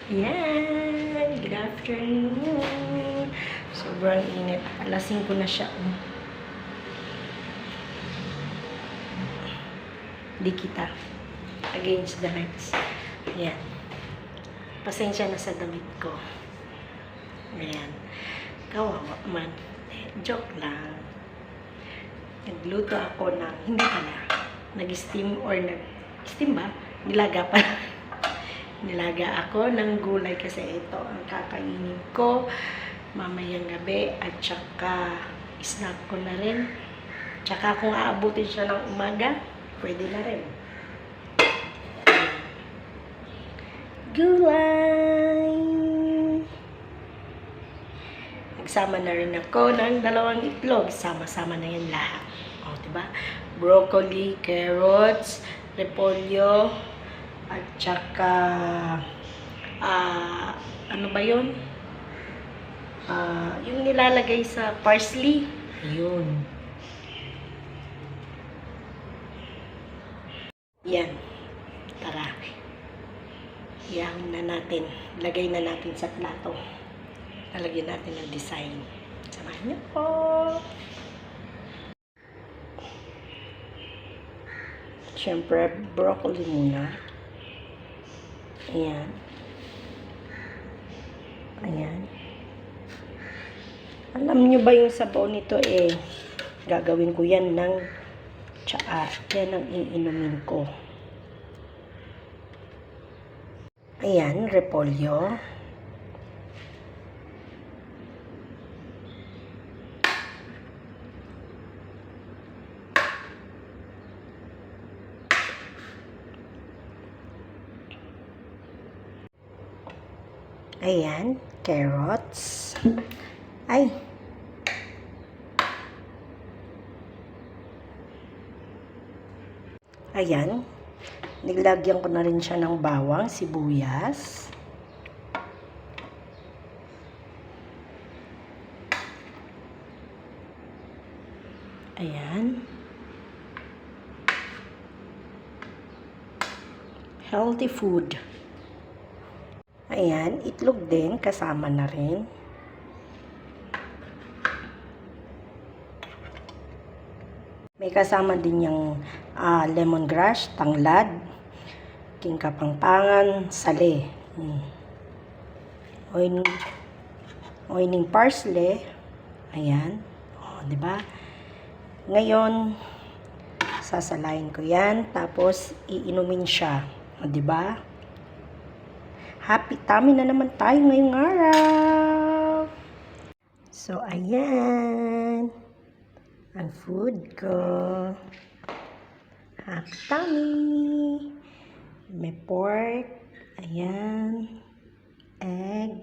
Yan! Good afternoon! Sobrang init. Alas 5 na siya. Di kita. Against the lights. Ayan. Pasensya na sa damit ko. Ayan. Kawawa man. Joke lang. Nagluto ako ng, hindi pala, nag-steam or nag-steam ba? Nilaga pa. Nilaga ako ng gulay kasi ito ang kakainin ko mamayang gabi at saka snack ko na rin. Tsaka kung aabutin siya ng umaga, pwede na rin. Gulay! Nagsama na rin ako ng 2 itlog. Sama-sama na yan lahat. O, diba? Broccoli, carrots, repolyo, at saka ano ba yun? Yung nilalagay sa parsley. Yun. Yan. Tara. Iyan na natin. Lagay na natin sa plato. Lalagyan natin ng design. Samahan niyo po. Siyempre, broccoli muna. Ayan. Ayan. Alam nyo ba yung sabaw nito gagawin ko yan ng tsaa. Yan ang iinumin ko. Ayan, repolyo. Ayan, carrots. Ay! Ayan. Nilagyan ko na rin siya ng bawang, sibuyas. Ayan. Healthy food. Ayan, itlog din, kasama na rin. May kasama din yung lemongrass, tanglad, king kapangpangan, sale. Oining parsley. Ayan. O, diba? Ngayon, sasalain ko yan, tapos iinumin siya. O, diba? Happy tummy na naman tayo ngayong araw. So, ayan. Ang food ko. Happy tummy. May pork. Ayan. Egg.